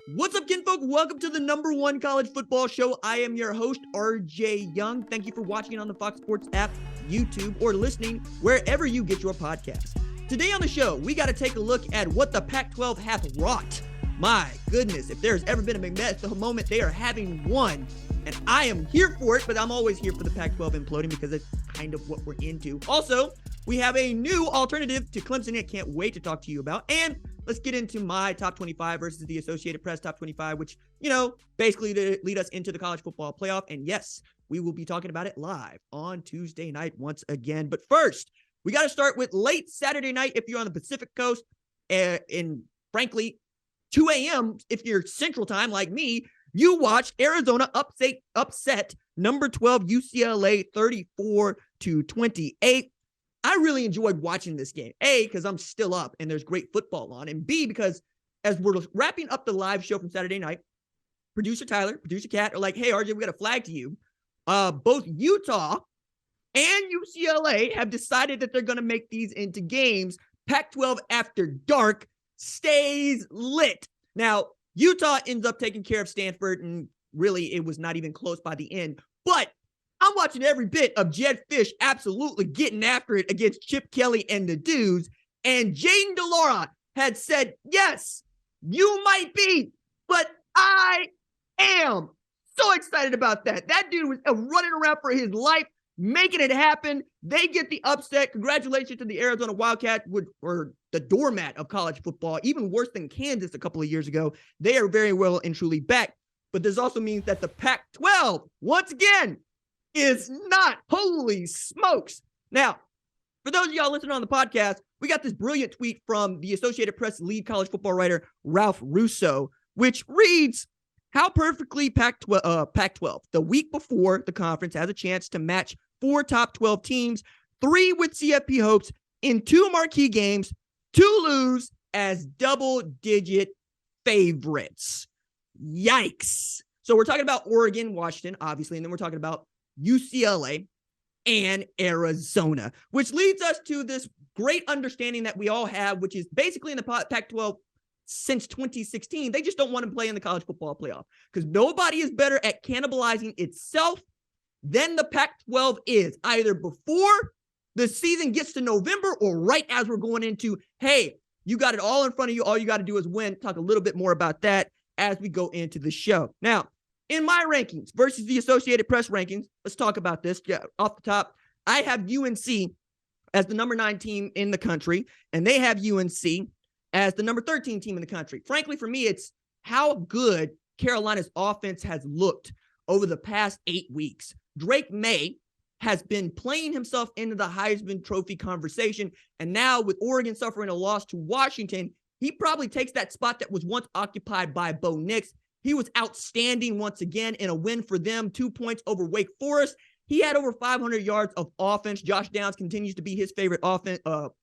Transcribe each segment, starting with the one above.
What's up, kinfolk? Welcome to the #1 college football show. I am your host, RJ Young. Thank you for watching on the Fox Sports app, YouTube, or listening wherever you get your podcast. Today on the show, we got to take a look at what the Pac-12 hath wrought. My goodness, if there's ever been a moment, they are having one. And I am here for it, but I'm always here for the Pac-12 imploding because it's kind of what we're into. Also, we have a new alternative to Clemsoning I can't wait to talk to you about. And let's get into my top 25 versus the Associated Press top 25, which, basically lead us into the college football playoff. And yes, we will be talking about it live on Tuesday night once again. But first, we got to start with late Saturday night if you're on the Pacific Coast, and frankly, 2 a.m. if you're Central Time like me. You watched Arizona upset number 12 UCLA 34-28. I really enjoyed watching this game. A, because I'm still up and there's great football on. And B, because as we're wrapping up the live show from Saturday night, producer Tyler, producer Kat are like, hey, RJ, we got a flag to you. Both Utah and UCLA have decided that they're going to make these into games. Pac-12 after dark stays lit. Now, Utah ends up taking care of Stanford, and really it was not even close by the end. But I'm watching every bit of Jedd Fisch absolutely getting after it against Chip Kelly and the dudes. And Jayden de Laura had said, yes, you might be, but I am. So excited about that. That dude was running around for his life, making it happen. They get the upset. Congratulations to the Arizona Wildcats, which were the doormat of college football, even worse than Kansas a couple of years ago. They are very well and truly back. But this also means that the Pac-12, once again, is not. Holy smokes. Now, for those of y'all listening on the podcast, we got this brilliant tweet from the Associated Press lead college football writer, Ralph Russo, which reads, how perfectly Pac-12, the week before the conference, has a chance to match 4 top 12 teams, 3 with CFP hopes, in 2 marquee games, to lose as double-digit favorites. Yikes. So we're talking about Oregon, Washington, obviously, and then we're talking about UCLA and Arizona, which leads us to this great understanding that we all have, which is basically in the Pac-12 since 2016, they just don't want to play in the college football playoff because nobody is better at cannibalizing itself than the Pac-12 is, either before the season gets to November or right as we're going into, hey, you got it all in front of you. All you got to do is win. Talk a little bit more about that as we go into the show. Now, in my rankings versus the Associated Press rankings, let's talk about this. Yeah, off the top, I have UNC as the number 9 team in the country, and they have UNC as the number 13 team in the country. Frankly, for me, it's how good Carolina's offense has looked over the past 8 weeks. Drake May has been playing himself into the Heisman Trophy conversation, and now with Oregon suffering a loss to Washington, he probably takes that spot that was once occupied by Bo Nix. He was outstanding once again in a win for them, 2 points over Wake Forest. He had over 500 yards of offense. Josh Downs continues to be his favorite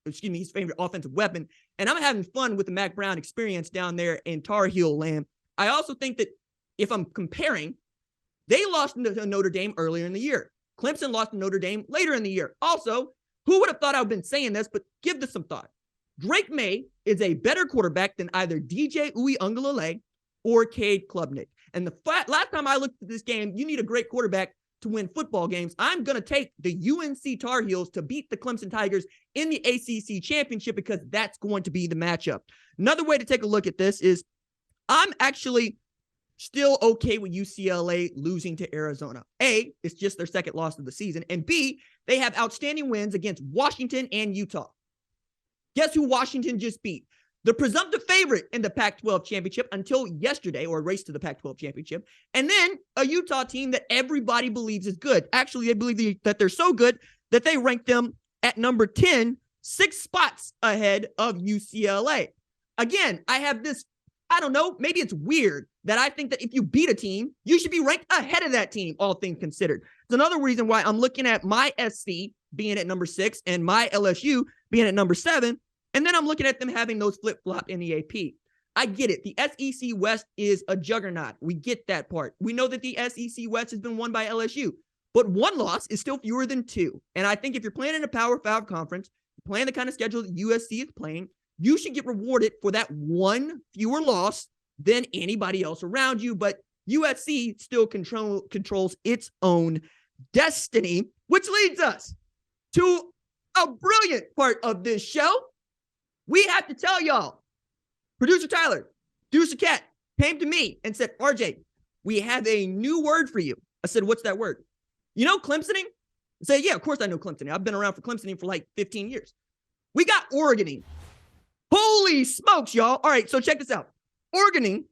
his favorite offensive weapon. And I'm having fun with the Mac Brown experience down there in Tar Heel land. I also think that if I'm comparing, they lost to Notre Dame earlier in the year. Clemson lost to Notre Dame later in the year. Also, who would have thought I've been saying this, but give this some thought. Drake May is a better quarterback than either DJ Uiagalelei or Cade Klubnik. And the last time I looked at this game, you need a great quarterback to win football games. I'm going to take the UNC Tar Heels to beat the Clemson Tigers in the ACC championship because that's going to be the matchup. Another way to take a look at this is I'm actually still okay with UCLA losing to Arizona. A, it's just their second loss of the season. And B, they have outstanding wins against Washington and Utah. Guess who Washington just beat? The presumptive favorite in the Pac-12 championship until yesterday, or race to the Pac-12 championship. And then a Utah team that everybody believes is good. Actually, they believe that they're so good that they ranked them at number 10, 6 spots ahead of UCLA. Again, I have this, I don't know, maybe it's weird that I think that if you beat a team, you should be ranked ahead of that team, all things considered. It's another reason why I'm looking at my SC being at number 6 and my LSU being at number 7. And then I'm looking at them having those flip-flop in the AP. I get it. The SEC West is a juggernaut. We get that part. We know that the SEC West has been won by LSU, but 1 loss is still fewer than 2. And I think if you're playing in a Power 5 conference, playing the kind of schedule that USC is playing, you should get rewarded for that 1 fewer loss than anybody else around you. But USC still controls its own destiny, which leads us to a brilliant part of this show. We have to tell y'all, producer Tyler, producer Kat came to me and said, RJ, we have a new word for you. I said, what's that word? You know Clemsoning? I said, yeah, of course I know Clemsoning. I've been around for Clemsoning for like 15 years. We got Oregoning. Holy smokes, y'all. All right, so check this out. Oregoning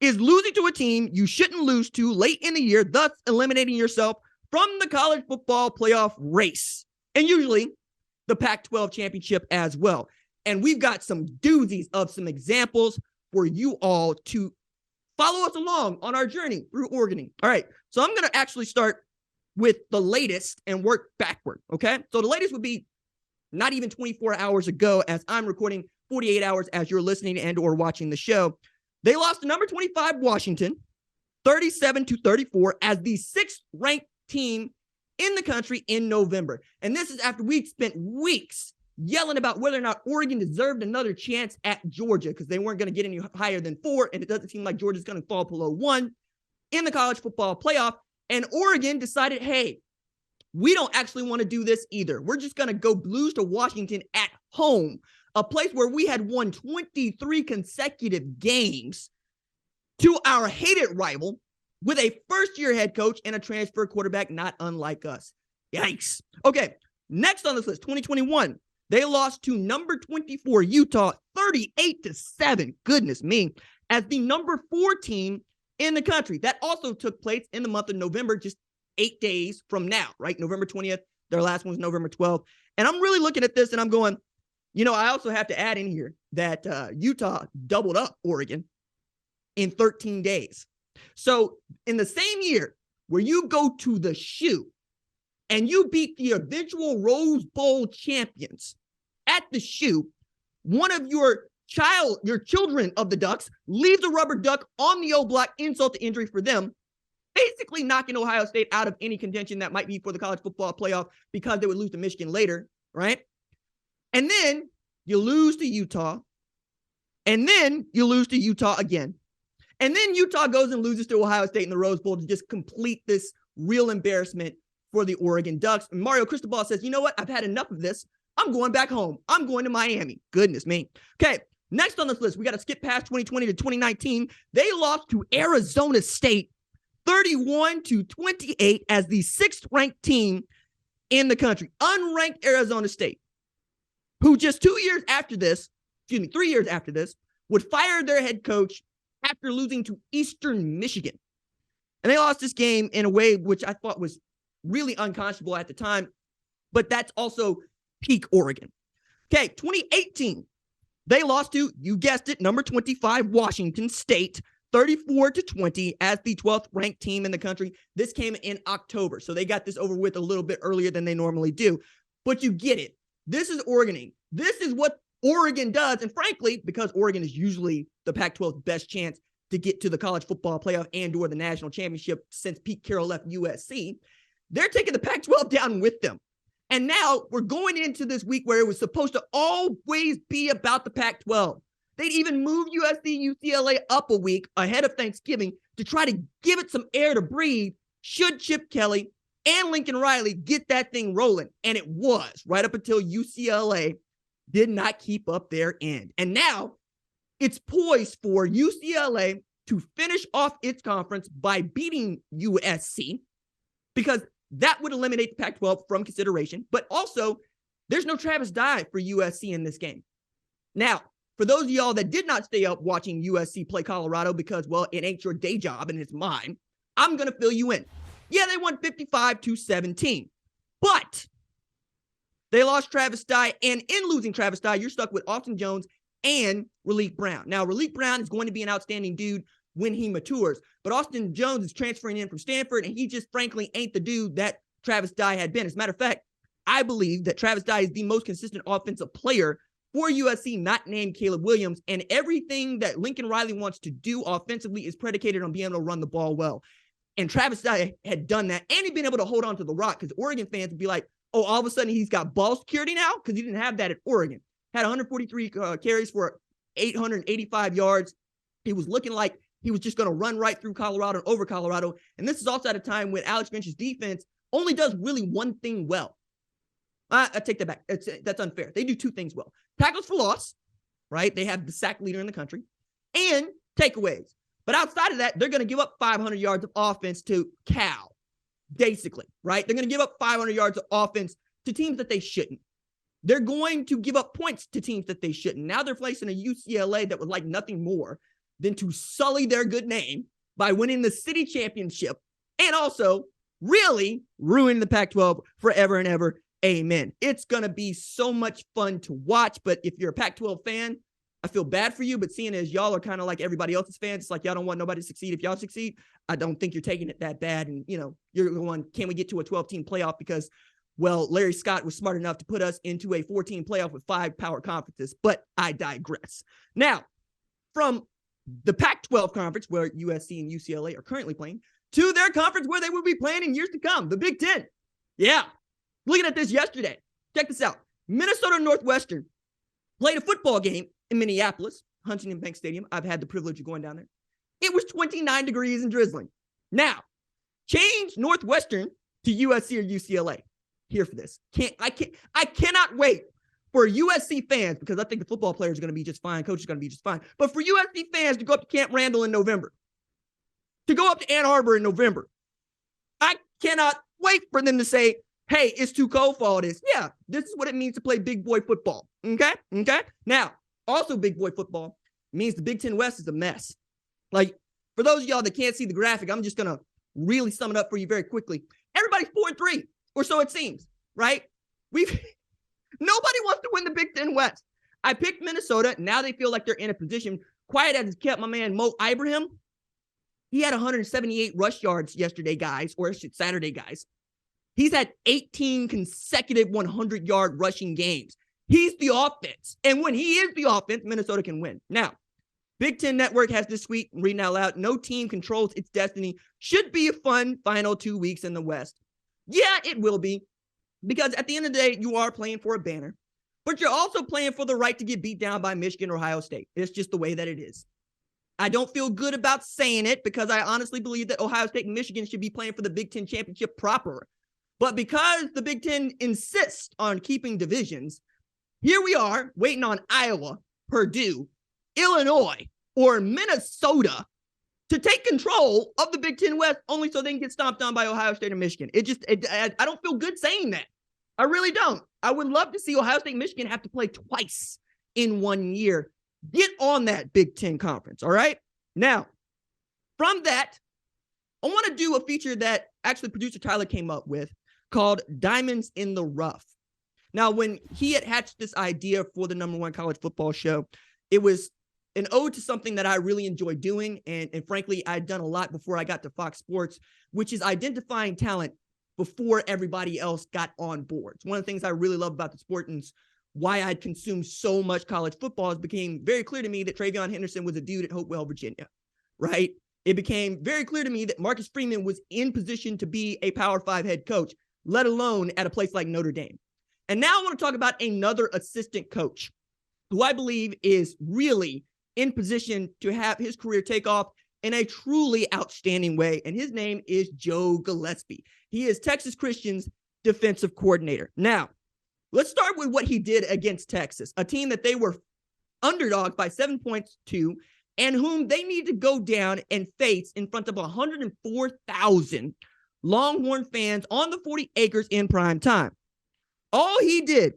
is losing to a team you shouldn't lose to late in the year, thus eliminating yourself from the college football playoff race, and usually the Pac-12 championship as well. And we've got some doozies of some examples for you all to follow us along on our journey through Oregoning. All right, so I'm going to actually start with the latest and work backward, okay? So the latest would be not even 24 hours ago, as I'm recording 48 hours as you're listening and or watching the show. They lost to number 25 Washington, 37-34, as the 6th ranked team in the country in November. And this is after we'd spent weeks yelling about whether or not Oregon deserved another chance at Georgia, because they weren't going to get any higher than 4, and it doesn't seem like Georgia's going to fall below 1 in the college football playoff. And Oregon decided, hey, we don't actually want to do this either. We're just going to go lose to Washington at home, a place where we had won 23 consecutive games, to our hated rival with a first-year head coach and a transfer quarterback not unlike us. Yikes. Okay, next on this list, 2021, they lost to number 24 Utah, 38-7. Goodness me, as the number 4 team in the country. That also took place in the month of November, just 8 days from now, right? November 20th. Their last one was November 12th. And I'm really looking at this and I'm going, you know, I also have to add in here that Utah doubled up Oregon in 13 days. So in the same year where you go to the shoe and you beat the eventual Rose Bowl champions at the shoe, one of your children of the Ducks leaves a rubber duck on the O block, insult to injury for them, basically knocking Ohio State out of any contention that might be for the college football playoff because they would lose to Michigan later, right? And then you lose to Utah, and then you lose to Utah again. And then Utah goes and loses to Ohio State in the Rose Bowl to just complete this real embarrassment for the Oregon Ducks. And Mario Cristobal says, you know what? I've had enough of this. I'm going back home. I'm going to Miami. Goodness me. Okay, next on this list, we got to skip past 2020 to 2019. They lost to Arizona State 31-28 as the 6th ranked team in the country. Unranked Arizona State, who just 3 years after this, would fire their head coach after losing to Eastern Michigan. And they lost this game in a way which I thought was really unconscionable at the time, but that's also peak Oregon. Okay, 2018, they lost to, you guessed it, number 25 Washington State, 34-20 as the 12th ranked team in the country. This came in October, so they got this over with a little bit earlier than they normally do. But you get it. This is Oregoning. This is what Oregon does. And frankly, because Oregon is usually the Pac-12's best chance to get to the college football playoff and or the national championship since Pete Carroll left USC, they're taking the Pac-12 down with them. And now we're going into this week where it was supposed to always be about the Pac-12. They'd even move USC, UCLA up a week ahead of Thanksgiving to try to give it some air to breathe should Chip Kelly and Lincoln Riley get that thing rolling. And it was right up until UCLA did not keep up their end. And now it's poised for UCLA to finish off its conference by beating USC, because that would eliminate the Pac-12 from consideration. But also, there's no Travis Dye for USC in this game. Now, for those of y'all that did not stay up watching USC play Colorado because, well, it ain't your day job and it's mine, I'm going to fill you in. Yeah, they won 55-17, but they lost Travis Dye, and in losing Travis Dye, you're stuck with Austin Jones and Raleek Brown. Now, Raleek Brown is going to be an outstanding dude when he matures, but Austin Jones is transferring in from Stanford, and he just frankly ain't the dude that Travis Dye had been. As a matter of fact, I believe that Travis Dye is the most consistent offensive player for USC, not named Caleb Williams, and everything that Lincoln Riley wants to do offensively is predicated on being able to run the ball well. And Travis Dye had done that, and he'd been able to hold on to the rock, because Oregon fans would be like, oh, all of a sudden he's got ball security now? Because he didn't have that at Oregon. Had 143 carries for 885 yards, He was looking like he was just going to run right through Colorado and over Colorado. And this is also at a time when Alex Grinch's defense only does really one thing well. I take that back. That's unfair. They do two things well. Tackles for loss, right? They have the sack leader in the country, and takeaways. But outside of that, they're going to give up 500 yards of offense to Cal, basically, right? They're going to give up 500 yards of offense to teams that they shouldn't. They're going to give up points to teams that they shouldn't. Now they're facing a UCLA that would like nothing more than to sully their good name by winning the city championship and also really ruin the Pac-12 forever and ever. Amen. It's going to be so much fun to watch, but if you're a Pac-12 fan, I feel bad for you, but seeing as y'all are kind of like everybody else's fans, it's like y'all don't want nobody to succeed. If y'all succeed, I don't think you're taking it that bad. And, you know, you're going, can we get to a 12-team playoff? Because, well, Larry Scott was smart enough to put us into a 14 playoff with 5 power conferences, but I digress. Now, from the Pac-12 conference where USC and UCLA are currently playing to their conference where they will be playing in years to come, the Big Ten. Yeah. Looking at this yesterday, check this out. Minnesota Northwestern played a football game in Minneapolis, Huntington Bank Stadium. I've had the privilege of going down there. It was 29 degrees and drizzling. Now, change Northwestern to USC or UCLA. Here for this. I cannot wait for USC fans, because I think the football players are going to be just fine, coach is going to be just fine, but for USC fans to go up to Camp Randall in November, to go up to Ann Arbor in November. I cannot wait for them to say, hey, it's too cold for all this. Yeah, this is what it means to play big boy football. Okay? Now, also big boy football means the Big Ten West is a mess. Like, for those of y'all that can't see the graphic, I'm just going to really sum it up for you very quickly. Everybody's 4-3, or so it seems, right? Nobody wants to win the Big Ten West. I picked Minnesota. Now they feel like they're in a position. Quiet as it's kept, my man Mo Ibrahim, he had 178 rush yards yesterday, guys, or Saturday, guys. He's had 18 consecutive 100-yard rushing games. He's the offense. And when he is the offense, Minnesota can win. Now, Big Ten Network has this tweet, reading out loud, no team controls its destiny. Should be a fun final 2 weeks in the West. Yeah, it will be. Because at the end of the day, you are playing for a banner. But you're also playing for the right to get beat down by Michigan or Ohio State. It's just the way that it is. I don't feel good about saying it because I honestly believe that Ohio State and Michigan should be playing for the Big Ten championship proper. But because the Big Ten insists on keeping divisions, here we are waiting on Iowa, Purdue, Illinois, or Minnesota to take control of the Big Ten West only so they can get stomped on by Ohio State or Michigan. I don't feel good saying that. I really don't. I would love to see Ohio State and Michigan have to play twice in 1 year. Get on that Big Ten conference, all right? Now, from that, I want to do a feature that actually producer Tyler came up with called Diamonds in the Rough. Now, when he had hatched this idea for the #1 college football show, it was an ode to something that I really enjoy doing. And frankly, I'd done a lot before I got to Fox Sports, which is identifying talent before everybody else got on board. It's one of the things I really love about the sport and why I'd consumed so much college football. It became very clear to me that Travion Henderson was a dude at Hopewell, Virginia, right? It became very clear to me that Marcus Freeman was in position to be a Power 5 head coach, let alone at a place like Notre Dame. And now I want to talk about another assistant coach who I believe is really in position to have his career take off in a truly outstanding way. And his name is Joe Gillespie. He is Texas Christian's defensive coordinator. Now, let's start with what he did against Texas, a team that they were underdogs by 7 points to, and whom they need to go down and face in front of 104,000 Longhorn fans on the 40 acres in prime time. All he did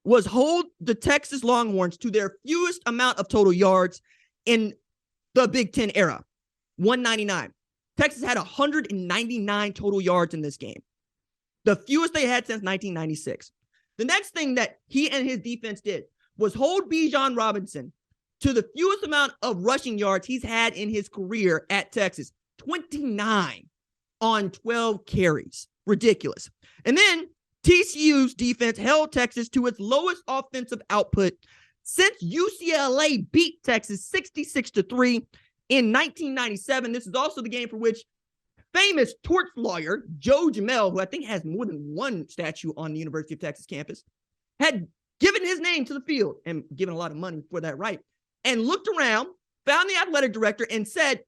was hold the Texas Longhorns to their fewest amount of total yards in the Big Ten era, 199. Texas had 199 total yards in this game, the fewest they had since 1996. The next thing that he and his defense did was hold Bijan Robinson to the fewest amount of rushing yards he's had in his career at Texas, 29 on 12 carries. Ridiculous. And then TCU's defense held Texas to its lowest offensive output since UCLA beat Texas 66-3 in 1997. This is also the game for which famous torts lawyer Joe Jamel, who I think has more than one statue on the University of Texas campus, had given his name to the field and given a lot of money for that right, and looked around, found the athletic director and said,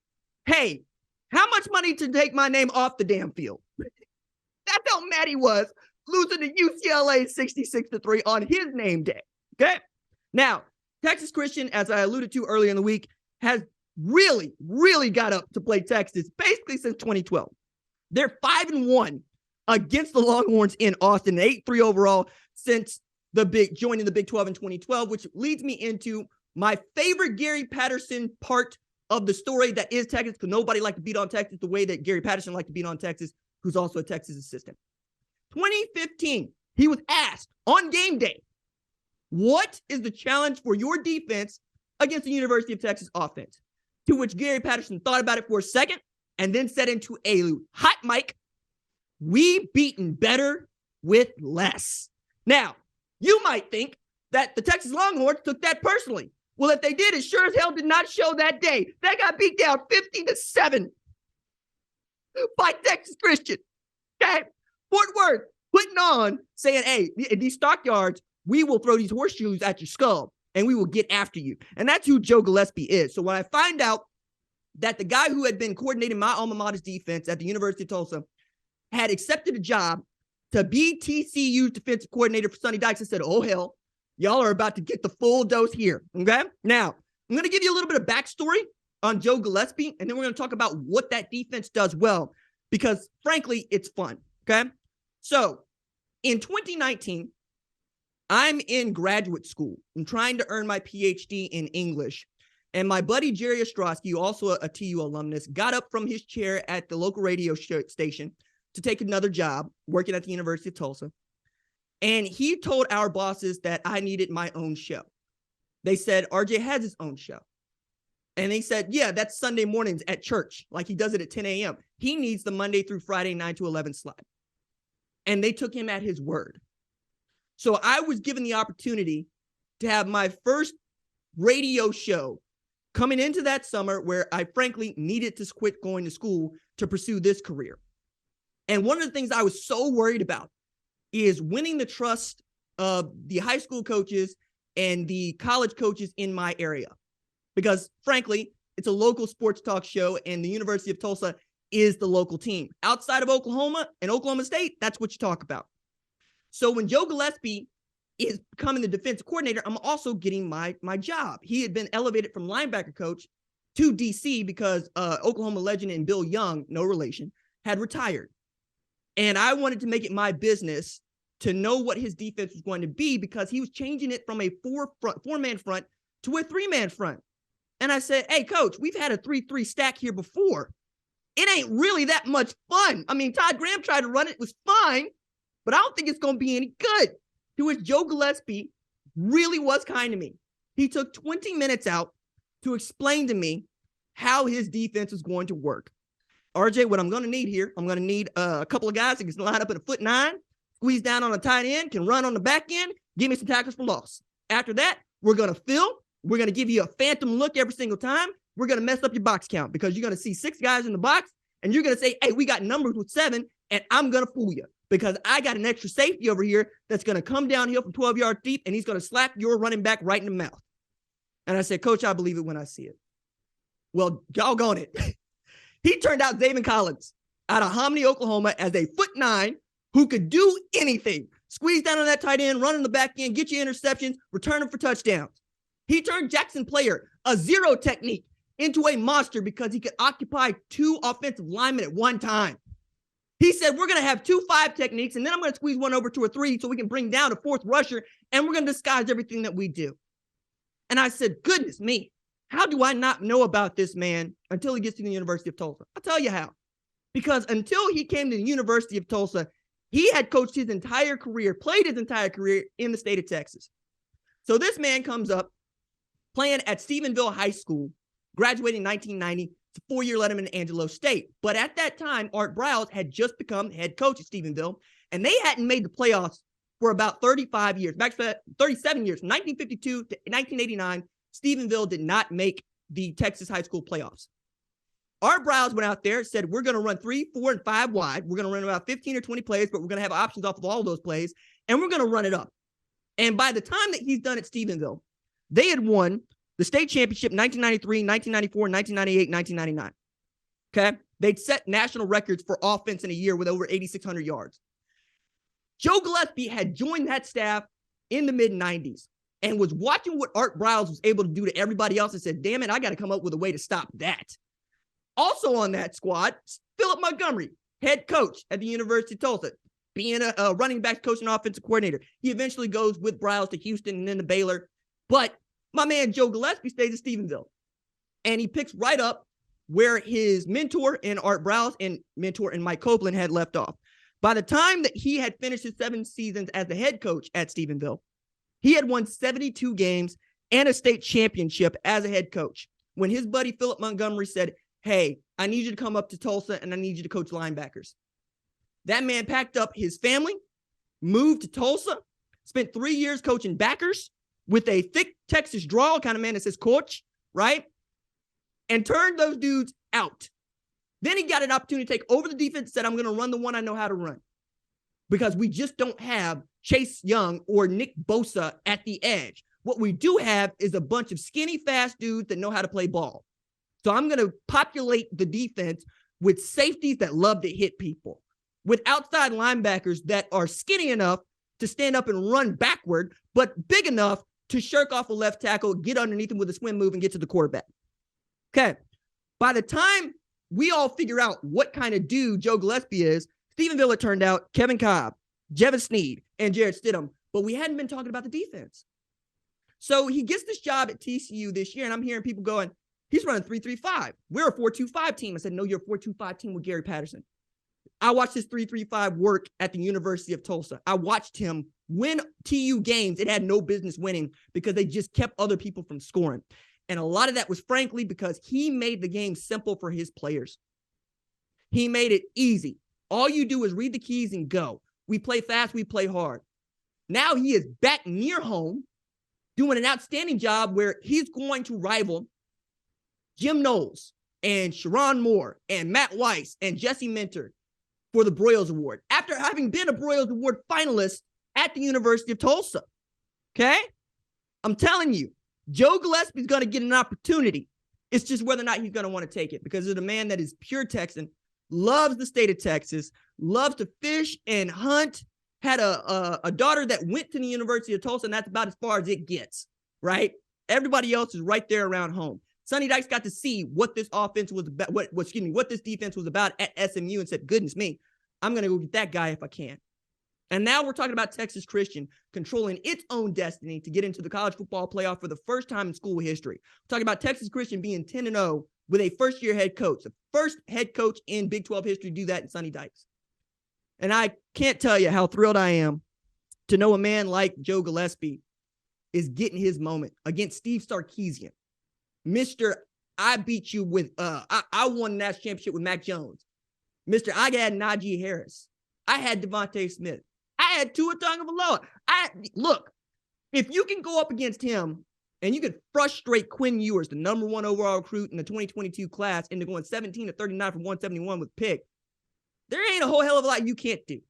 hey, how much money to take my name off the damn field? That's how mad he was, losing to UCLA 66-3 on his name day. Okay. Now, Texas Christian, as I alluded to earlier in the week, has really, really got up to play Texas basically since 2012. They're 5-1 against the Longhorns in Austin, 8-3 overall since joining the Big 12 in 2012, which leads me into my favorite Gary Patterson part of the story that is Texas, because nobody liked to beat on Texas the way that Gary Patterson liked to beat on Texas, who's also a Texas assistant. 2015, he was asked on game day, what is the challenge for your defense against the University of Texas offense? To which Gary Patterson thought about it for a second and then said into a hot mic, we beaten better with less. Now, you might think that the Texas Longhorns took that personally. Well, if they did, it sure as hell did not show that day. They got beat down 50-7 by Texas Christian. Okay? Fort Worth putting on, saying, hey, in these stockyards, we will throw these horseshoes at your skull and we will get after you. And that's who Joe Gillespie is. So when I find out that the guy who had been coordinating my alma mater's defense at the University of Tulsa had accepted a job to be TCU's defensive coordinator for Sonny Dykes, I said, oh, hell, y'all are about to get the full dose here, okay? Now, I'm going to give you a little bit of backstory on Joe Gillespie, and then we're going to talk about what that defense does well, because, frankly, it's fun, okay? So, in 2019, I'm in graduate school. I'm trying to earn my PhD in English, and my buddy Jerry Ostrowski, also a TU alumnus, got up from his chair at the local radio station to take another job working at the University of Tulsa. And he told our bosses that I needed my own show. They said, RJ has his own show. And they said, yeah, that's Sunday mornings at church, like he does it at 10 a.m. He needs the Monday through Friday 9 to 11 slot. And they took him at his word. So I was given the opportunity to have my first radio show coming into that summer where I frankly needed to quit going to school to pursue this career. And one of the things I was so worried about is winning the trust of the high school coaches and the college coaches in my area. Because frankly, it's a local sports talk show and the University of Tulsa is the local team. Outside of Oklahoma and Oklahoma State, that's what you talk about. So when Joe Gillespie is becoming the defensive coordinator, I'm also getting my job. He had been elevated from linebacker coach to DC because Oklahoma legend and Bill Young, no relation, had retired. And I wanted to make it my business to know what his defense was going to be because he was changing it from a four-man front to a three-man front. And I said, hey, coach, we've had a 3-3 stack here before. It ain't really that much fun. I mean, Todd Graham tried to run it. It was fine, but I don't think it's going to be any good. To which Joe Gillespie really was kind to me. He took 20 minutes out to explain to me how his defense was going to work. RJ, what I'm going to need here, I'm going to need a couple of guys that can line up at 1'9", squeeze down on a tight end, can run on the back end, give me some tackles for loss. After that, we're going to fill. We're going to give you a phantom look every single time. We're going to mess up your box count because you're going to see 6 guys in the box, and you're going to say, hey, we got numbers with 7, and I'm going to fool you because I got an extra safety over here that's going to come downhill from 12 yards deep, and he's going to slap your running back right in the mouth. And I said, Coach, I believe it when I see it. Well, doggone it. He turned out Zaven Collins out of Hominy, Oklahoma as a 1'9" who could do anything. Squeeze down on that tight end, run in the back end, get you interceptions, return them for touchdowns. He turned Jackson Player, a zero technique, into a monster because he could occupy 2 offensive linemen at one time. He said, we're going to have 2 5 techniques, and then I'm going to squeeze one over to a 3 so we can bring down a 4th rusher, and we're going to disguise everything that we do. And I said, goodness me, how do I not know about this man until he gets to the University of Tulsa? I'll tell you how. Because until he came to the University of Tulsa, he had coached his entire career, played his entire career in the state of Texas. So this man comes up playing at Stephenville High School, graduating in 1990. It's a 4-year letterman in Angelo State. But at that time, Art Briles had just become head coach at Stephenville, and they hadn't made the playoffs for about 35 years, back to 37 years, from 1952 to 1989. Stephenville did not make the Texas high school playoffs. Art Briles went out there, said, we're going to run 3, 4, and 5 wide. We're going to run about 15 or 20 plays, but we're going to have options off of all of those plays, and we're going to run it up. And by the time that he's done at Stephenville, they had won the state championship 1993, 1994, 1998, 1999. Okay? They'd set national records for offense in a year with over 8,600 yards. Joe Gillespie had joined that staff in the mid-90s and was watching what Art Briles was able to do to everybody else and said, damn it, I got to come up with a way to stop that. Also on that squad, Philip Montgomery, head coach at the University of Tulsa, being a running back coach and offensive coordinator. He eventually goes with Briles to Houston and then to Baylor. But my man Joe Gillespie stays at Stephenville. And he picks right up where his mentor in Art Briles and mentor in Mike Copeland had left off. By the time that he had finished his 7 seasons as the head coach at Stephenville, he had won 72 games and a state championship as a head coach. When his buddy Philip Montgomery said, hey, I need you to come up to Tulsa and I need you to coach linebackers. That man packed up his family, moved to Tulsa, spent 3 years coaching backers with a thick Texas drawl, kind of man that says coach, right? And turned those dudes out. Then he got an opportunity to take over the defense, said, I'm going to run the one I know how to run. Because we just don't have Chase Young or Nick Bosa at the edge. What we do have is a bunch of skinny, fast dudes that know how to play ball. So I'm going to populate the defense with safeties that love to hit people, with outside linebackers that are skinny enough to stand up and run backward, but big enough to shirk off a left tackle, get underneath him with a swim move, and get to the quarterback. Okay. By the time we all figure out what kind of dude Joe Gillespie is, Stephenville, it turned out, Kevin Cobb, Jevin Sneed, and Jared Stidham, but we hadn't been talking about the defense. So he gets this job at TCU this year, and I'm hearing people going, he's running 3-3-5. We're a 4-2-5 team. I said, no, you're a 4-2-5 team with Gary Patterson. I watched this 3-3-5 work at the University of Tulsa. I watched him win TU games it had no business winning because they just kept other people from scoring. And a lot of that was, frankly, because he made the game simple for his players. He made it easy. All you do is read the keys and go. We play fast, we play hard. Now he is back near home doing an outstanding job where he's going to rival Jim Knowles and Sharon Moore and Matt Weiss and Jesse Minter for the Broyles Award after having been a Broyles Award finalist at the University of Tulsa. Okay? I'm telling you, Joe Gillespie is going to get an opportunity. It's just whether or not he's going to want to take it, because it's a man that is pure Texan, loves the state of Texas, loves to fish and hunt, had a daughter that went to the University of Tulsa, and that's about as far as it gets, right? Everybody else is right there around home. Sonny Dykes got to see what this offense was about, what this defense was about at SMU, and said, goodness me, I'm going to go get that guy if I can. And now we're talking about Texas Christian controlling its own destiny to get into the college football playoff for the first time in school history. We're talking about Texas Christian being 10-0 with a first-year head coach, the first head coach in Big 12 history to do that in Sonny Dykes. And I can't tell you how thrilled I am to know a man like Joe Gillespie is getting his moment against Steve Sarkisian. Mr. I beat you with, I won the national championship with Mac Jones. Mr. I had Najee Harris. I had Devontae Smith. I had Tua Tagovailoa. Look, if you can go up against him and you can frustrate Quinn Ewers, the number 1 overall recruit in the 2022 class, into going 17 to 39 for 171 with pick, there ain't a whole hell of a lot you can't do.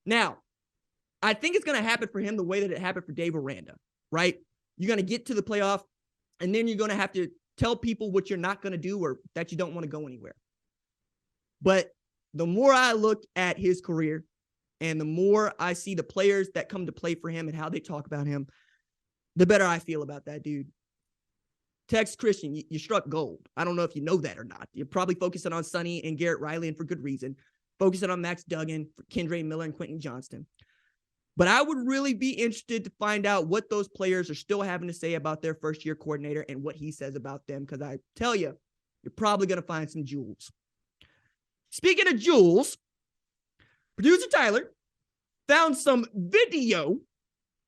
Now, I think it's going to happen for him the way that it happened for Dave Aranda, right? You're going to get to the playoff, and then you're going to have to tell people what you're not going to do or that you don't want to go anywhere. But the more I look at his career and the more I see the players that come to play for him and how they talk about him, the better I feel about that dude. Texas Christian, you struck gold. I don't know if you know that or not. You're probably focusing on Sonny and Garrett Riley, and for good reason. Focusing on Max Duggan, Kendra Miller, and Quentin Johnston. But I would really be interested to find out what those players are still having to say about their first-year coordinator and what he says about them, because I tell you, you're probably going to find some jewels. Speaking of jewels, producer Tyler found some video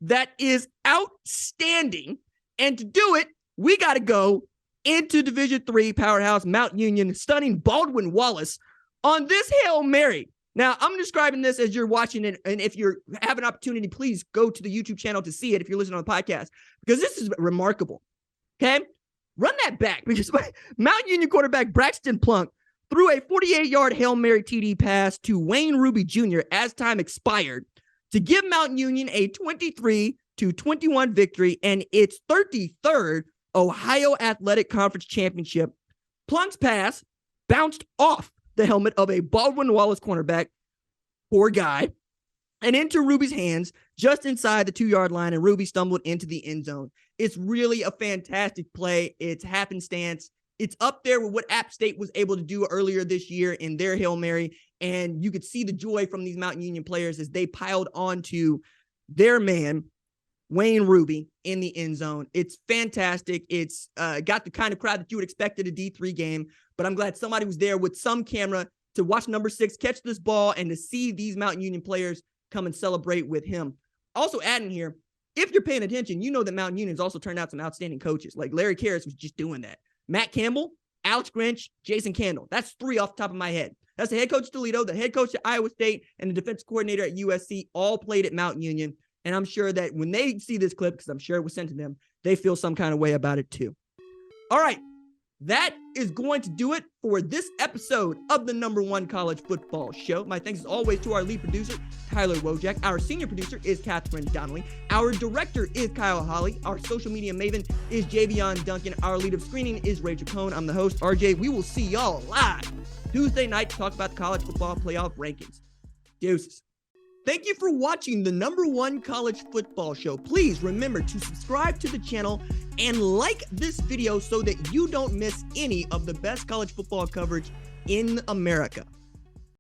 that is outstanding, and to do it, we got to go into Division III powerhouse Mount Union, stunning Baldwin Wallace on this Hail Mary. Now, I'm describing this as you're watching it, and if you have an opportunity, please go to the YouTube channel to see it if you're listening on the podcast, because this is remarkable, okay? Run that back, because Mount Union quarterback Braxton Plunk threw a 48-yard Hail Mary TD pass to Wayne Ruby Jr. as time expired to give Mount Union a 23-21 victory and its 33rd Ohio Athletic Conference Championship. Plunk's pass bounced off the helmet of a Baldwin Wallace cornerback, poor guy, and into Ruby's hands just inside the 2-yard line, and Ruby stumbled into the end zone. It's really a fantastic play. It's happenstance. It's up there with what App State was able to do earlier this year in their Hail Mary, and you could see the joy from these Mountain Union players as they piled onto their man, Wayne Ruby, in the end zone. It's fantastic. It's got the kind of crowd that you would expect at a D3 game, but I'm glad somebody was there with some camera to watch number 6 catch this ball and to see these Mountain Union players come and celebrate with him. Also adding here, if you're paying attention, you know that Mountain Union's also turned out some outstanding coaches. Like Larry Karras was just doing that. Matt Campbell, Alex Grinch, Jason Candle. That's 3 off the top of my head. That's the head coach at Toledo, the head coach at Iowa State, and the defensive coordinator at USC all played at Mountain Union. And I'm sure that when they see this clip, because I'm sure it was sent to them, they feel some kind of way about it too. All right. That is going to do it for this episode of the #1 college football show. My thanks as always to our lead producer, Tyler Wojak. Our senior producer is Catherine Donnelly. Our director is Kyle Holly. Our social media maven is Javion Duncan. Our lead of screening is Rachel Cohn. I'm the host, RJ. We will see y'all live Tuesday night to talk about the college football playoff rankings. Deuces. Thank you for watching the #1 college football show. Please remember to subscribe to the channel and like this video so that you don't miss any of the best college football coverage in America.